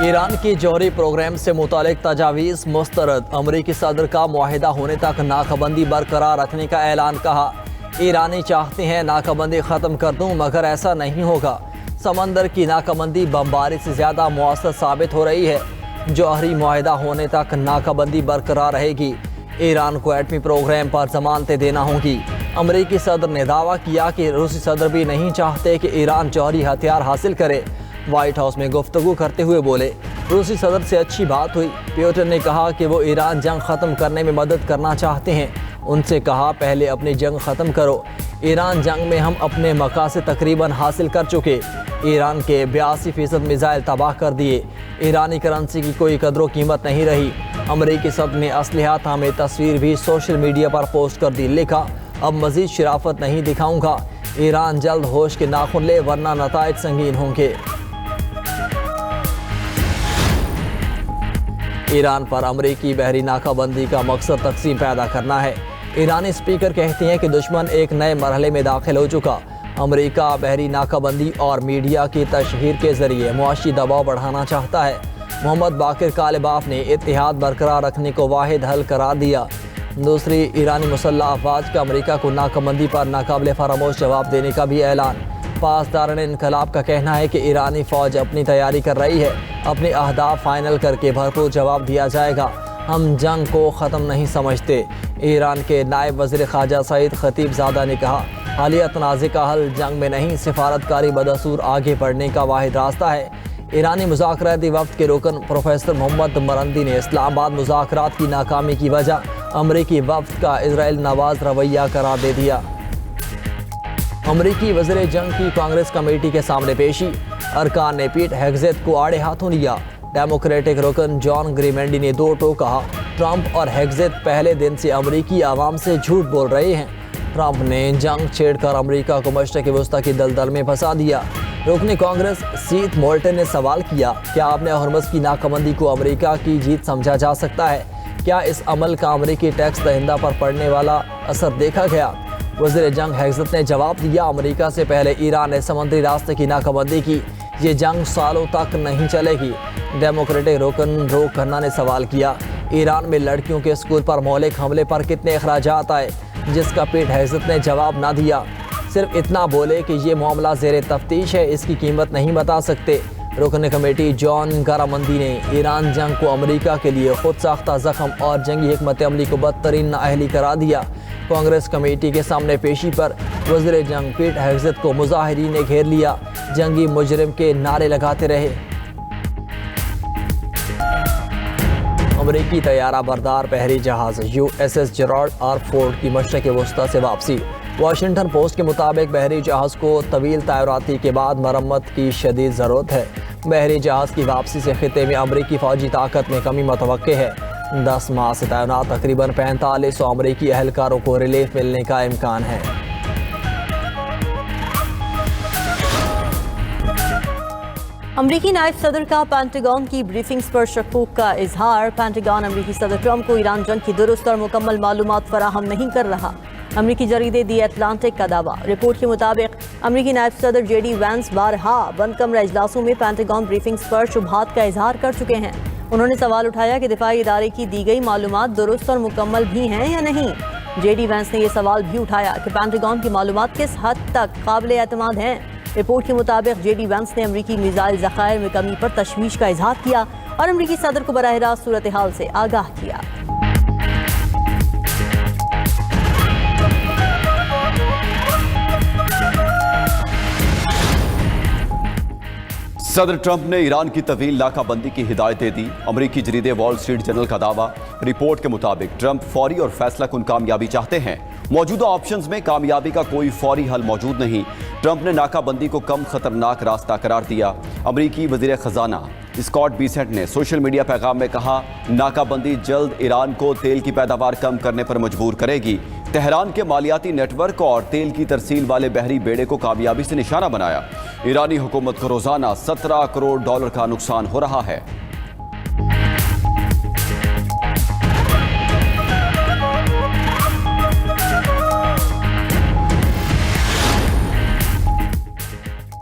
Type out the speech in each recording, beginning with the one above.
Iran की जौहरी programme से मुतालिक तजावीज़ मुस्तरद। अमरीकी सदर का मुआहिदा होने तक नाकाबंदी बरकरार रखने का ऐलान। कहा ईरानी चाहते हैं नाकाबंदी ख़त्म कर दूं मगर ऐसा नहीं होगा। समंदर की नाकाबंदी बमबारी से ज़्यादा मुअस्सर साबित हो रही है। जौहरी मुआहिदा होने तक नाकाबंदी बरकरार रहेगी। ईरान को एटमी प्रोग्राम पर ज़मानतें देना होगी। अमरीकी सदर ने दावा किया कि रूसी सदर भी नहीं चाहते कि ईरान जौहरी हथियार हासिल करे। व्हाइट हाउस में गुफ्तगू करते हुए बोले, रूसी सदर से अच्छी बात हुई। पुतिन ने कहा कि वो ईरान जंग ख़त्म करने में मदद करना चाहते हैं। उनसे कहा पहले अपनी जंग ख़त्म करो। ईरान जंग में हम अपने मकासद तकरीबन हासिल कर चुके। ईरान के 82% मिसाइल तबाह कर दिए। ईरानी करेंसी की कोई कदर कीमत नहीं रही। अमरीकी सदर ने असलहा थामे तस्वीर भी सोशल मीडिया पर पोस्ट कर दी। लिखा, अब मज़ीद शराफत नहीं दिखाऊंगा। ईरान जल्द होश के नाखुन ले वरना नताइज संगीन होंगे। ईरान पर अमरीकी बहरी नाकाबंदी का मकसद तकसीम पैदा करना है। ईरानी स्पीकर कहते हैं कि दुश्मन एक नए मरहले में दाखिल हो चुका। अमरीका बहरी नाकाबंदी और मीडिया की तशहीर के ज़रिए मुआशी दबाव बढ़ाना चाहता है। मोहम्मद बाकिर कालिबाफ ने इत्तेहाद बरकरार रखने को वाहिद हल करार दिया। दूसरी ईरानी मुसल्लह अफवाज का अमरीका को नाकाबंदी पर नाकाबिल फरामोश जवाब देने का भी ऐलान। पासदारान इनकलाब का कहना है कि ईरानी फ़ौज अपनी तैयारी कर रही है। अपने अहदाफ फाइनल करके भरपूर जवाब दिया जाएगा। हम जंग को ख़त्म नहीं समझते। ईरान के नायब वज़ीर ख़ारजा सईद खतीबज़ादा ने कहा, हालिया तनाज़े का हल जंग में नहीं सिफारतकारी बदसूर आगे बढ़ने का वाहिद रास्ता है। ईरानी मुज़ाकराती वफ़द के रुकन प्रोफेसर मोहम्मद मरंदी ने इस्लामाबाद मुज़ाकरात की नाकामी की वजह अमरीकी वफ़द का इजराइल नवाज रवैया करार दे दिया। अमरीकी वज़ीर जंग की कांग्रेस कमेटी के सामने पेशी। अरकान ने पीट हेग्सेथ को आड़े हाथों लिया। डेमोक्रेटिक रुकन जॉन ग्रीमेंडी ने दो टोक कहा, ट्रंप और हेग्सेथ पहले दिन से अमरीकी आवाम से झूठ बोल रहे हैं। ट्रंप ने जंग छेड़कर अमरीका को मशरक़ वस्ता की दलदल में फंसा दिया। रुकन कांग्रेस सीथ मोल्टन ने सवाल किया, क्या आपने हरमज़ की नाकाबंदी को अमरीका की जीत समझा जा सकता है? क्या इस अमल का अमरीकी टैक्स दहिंदा पर पड़ने वाला असर देखा गया? वज़ीर जंग हेग्सेथ ने जवाब दिया, अमरीका से पहले ईरान ने समुद्री रास्ते की नाकाबंदी की। ये जंग सालों तक नहीं चलेगी। डेमोक्रेटिक रुकन रोक खन्ना ने सवाल किया, ईरान में लड़कियों के स्कूल पर मौलिक हमले पर कितने अखराजात आए? जिसका पीट हेग्सेथ ने जवाब ना दिया। सिर्फ इतना बोले कि ये मामला ज़ेर तफ्तीश है, इसकी कीमत नहीं बता सकते। रुकन कमेटी जॉन गारामंदी ने ईरान जंग को अमरीका के लिए खुद साख्ता ज़ख्म और जंगी हिकमत अमली को बदतरीन नाअहली करा दिया। कांग्रेस कमेटी के सामने पेशी पर वज़ीर जंग पीट हेग्सेथ को मुजाहिरीन ने घेर लिया। जंगी मुजरिम के नारे लगाते रहे। अमरीकी तैयारा बरदार बहरी जहाज़ USS जेराल्ड आर फोर्ड की मशरक़ वस्ता से वापसी। वाशिंगटन पोस्ट के मुताबिक बहरी जहाज़ को तवील तैनाती के बाद मरम्मत की शदीद ज़रूरत है। बहरी जहाज़ की वापसी से खिते में अमरीकी फ़ौजी ताकत में कमी मुतवक्के है। 10 माह से तैनात तकरीबन 4500 अमरीकी अहलकारों को रिलीफ मिलने का इम्कान है। अमरीकी नायब सदर का पेंटागन की ब्रीफिंग्स पर शक्कूक का इजहार। पेंटागन अमरीकी सदर ट्रंप को ईरान जंग की दुरुस्त और मुकम्मल मालूमात फराहम नहीं कर रहा। अमरीकी जरीदे दी एटलांटिक का दावा। रिपोर्ट के मुताबिक अमरीकी नायब सदर JD वैंस बारहा बंद कमरा इजलासों में पेंटागन ब्रीफिंग्स पर शुबहात का इजहार कर चुके हैं। उन्होंने सवाल उठाया कि दिफाई इदारे की दी गई मालूमात दुरुस्त और मुकम्मल भी हैं या नहीं। JD वैंस ने यह सवाल भी उठाया कि पेंटागन की मालूमात किस हद तक काबिल एतमाद हैं। रिपोर्ट के मुताबिक JD वैंस ने अमरीकी मिसाइल ज़खायर में कमी पर तशवीश का इजहार किया और अमरीकी सदर को बराह रास्त सूरत हाल से आगाह किया। सदर ट्रंप ने ईरान की तवील नाकाबंदी की हिदायत दे दी। अमरीकी जरीदे वॉल स्ट्रीट जर्नल का दावा। रिपोर्ट के मुताबिक ट्रंप फौरी और फैसला कुन कामयाबी चाहते हैं। मौजूदा ऑप्शंस में कामयाबी का कोई फौरी हल मौजूद नहीं। ट्रंप ने नाकाबंदी को कम खतरनाक रास्ता करार दिया। अमरीकी वजीर खजाना स्कॉट बीसेंट ने सोशल मीडिया पैगाम में कहा, नाकाबंदी जल्द ईरान को तेल की पैदावार कम करने पर मजबूर करेगी। तेहरान के मालियाती नेटवर्क और तेल की तरसील वाले बहरी बेड़े को कामयाबी से निशाना बनाया। ईरानी हुकूमत को रोजाना $17 करोड़ का नुकसान हो रहा है।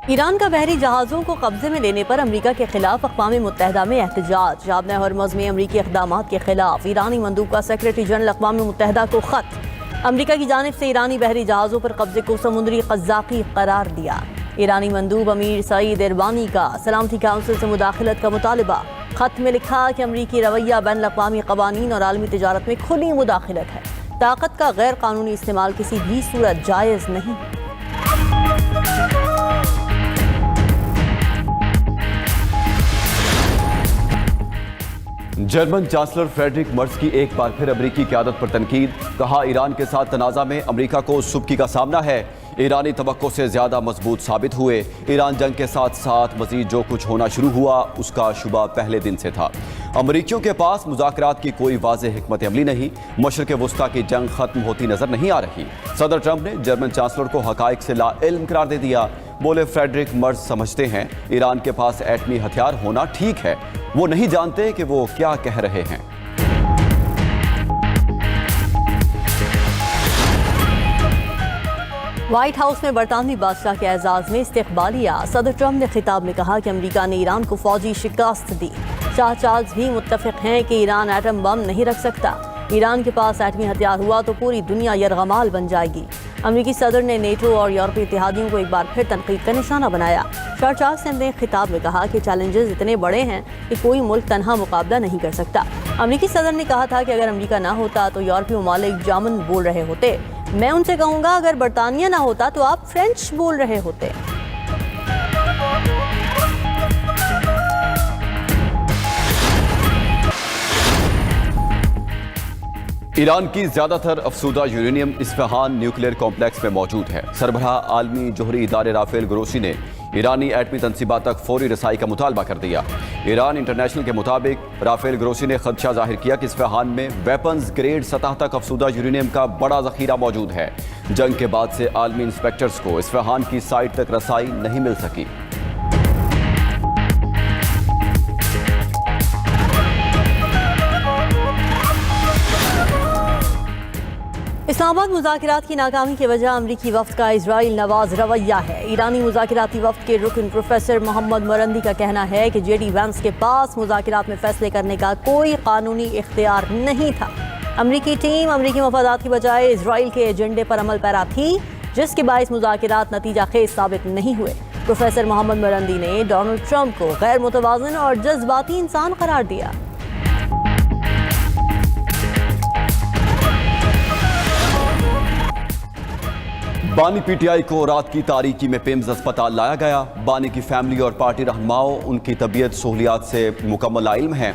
ایران کا بحری جہازوں کو قبضے میں لینے پر امریکہ کے خلاف اقوام متحدہ میں احتجاج۔ شابنہ ہرمز میں امریکی اقدامات کے خلاف ایرانی مندوب کا سیکرٹری جنرل اقوام متحدہ کو خط۔ امریکہ کی جانب سے ایرانی بحری جہازوں پر قبضے کو سمندری قزاقی قرار دیا۔ ایرانی مندوب امیر سعید اربانی کا سلامتی کونسل سے مداخلت کا مطالبہ۔ خط میں لکھا کہ امریکی رویہ بین الاقوامی قوانین اور عالمی تجارت میں کھلی مداخلت ہے۔ طاقت کا غیر قانونی استعمال کسی بھی صورت جائز نہیں۔ جرمن چانسلر فریڈرک مرز کی ایک بار پھر امریکی قیادت پر تنقید۔ کہا ایران کے ساتھ تنازع میں امریکہ کو سبکی کا سامنا ہے۔ ایرانی توقع سے زیادہ مضبوط ثابت ہوئے۔ ایران جنگ کے ساتھ ساتھ مزید جو کچھ ہونا شروع ہوا اس کا شبہ پہلے دن سے تھا۔ امریکیوں کے پاس مذاکرات کی کوئی واضح حکمت عملی نہیں۔ مشرق وسطیٰ کی جنگ ختم ہوتی نظر نہیں آ رہی۔ صدر ٹرمپ نے جرمن چانسلر کو حقائق سے لا علم قرار دے دیا۔ بولے فریڈرک مرز سمجھتے ہیں ایران کے پاس ایٹمی ہتھیار ہونا ٹھیک ہے، وہ نہیں جانتے کہ وہ کیا کہہ رہے ہیں۔ وائٹ ہاؤس میں برطانوی بادشاہ کے اعزاز میں استقبالیہ۔ صدر ٹرمپ نے خطاب میں کہا کہ امریکہ نے ایران کو فوجی شکست دی۔ شاہ چارلز بھی متفق ہیں کہ ایران ایٹم بم نہیں رکھ سکتا۔ ایران کے پاس ایٹمی ہتھیار ہوا تو پوری دنیا یرغمال بن جائے گی۔ امریکی صدر نے نیٹو اور یورپی اتحادیوں کو ایک بار پھر تنقید کا نشانہ بنایا۔ شاہ چارلز نے اپنے خطاب میں کہا کہ چیلنجز اتنے بڑے ہیں کہ کوئی ملک تنہا مقابلہ نہیں کر سکتا۔ امریکی صدر نے کہا تھا کہ اگر امریکہ نہ ہوتا تو یورپی ممالک جرمن بول رہے ہوتے۔ میں ان سے کہوں گا اگر برطانیہ نہ ہوتا تو آپ فرینچ بول رہے ہوتے۔ ایران کی زیادہ تر افسودہ یورینیم اصفہان نیوکلیئر کمپلیکس میں موجود ہے۔ سربراہ عالمی جوہری ادارے رافیل گروسی نے ایرانی ایٹمی تنصیبات تک فوری رسائی کا مطالبہ کر دیا۔ ایران انٹرنیشنل کے مطابق رافیل گروسی نے خدشہ ظاہر کیا کہ اصفہان میں ویپنز گریڈ سطح تک افسودہ یورینیم کا بڑا ذخیرہ موجود ہے۔ جنگ کے بعد سے عالمی انسپیکٹرز کو اصفہان کی سائٹ تک رسائی نہیں مل سکی۔ اسلام آباد مذاکرات کی ناکامی کی وجہ امریکی وفد کا اسرائیل نواز رویہ ہے۔ ایرانی مذاکراتی وفد کے رکن پروفیسر محمد مرندی کا کہنا ہے کہ جے ڈی وینس کے پاس مذاکرات میں فیصلے کرنے کا کوئی قانونی اختیار نہیں تھا۔ امریکی ٹیم امریکی مفادات کی بجائے اسرائیل کے ایجنڈے پر عمل پیرا تھی، جس کے باعث مذاکرات نتیجہ خیز ثابت نہیں ہوئے۔ پروفیسر محمد مرندی نے ڈونلڈ ٹرمپ کو غیر متوازن اور جذباتی انسان قرار دیا۔ بانی پی ٹی آئی کو رات کی تاریکی میں پیمز اسپتال لایا گیا۔ بانی کی فیملی اور پارٹی رہنماؤں ان کی طبیعت سہولیات سے مکمل علم ہیں۔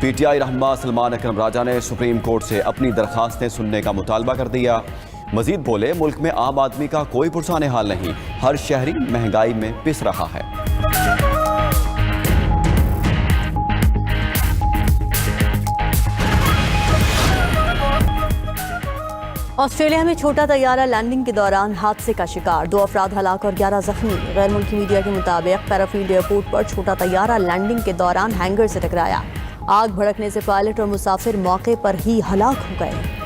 پی ٹی آئی رہنما سلمان اکرم راجہ نے سپریم کورٹ سے اپنی درخواستیں سننے کا مطالبہ کر دیا۔ مزید بولے ملک میں عام آدمی کا کوئی پرسان حال نہیں، ہر شہری مہنگائی میں پس رہا ہے۔ آسٹریلیا میں چھوٹا طیارہ لینڈنگ کے دوران حادثے کا شکار، 2 افراد ہلاک اور 11 زخمی۔ غیر ملکی میڈیا کے مطابق پیرافیلڈ ایئرپورٹ پر چھوٹا طیارہ لینڈنگ کے دوران ہینگر سے ٹکرایا۔ آگ بھڑکنے سے پائلٹ اور مسافر موقع پر ہی ہلاک ہو گئے۔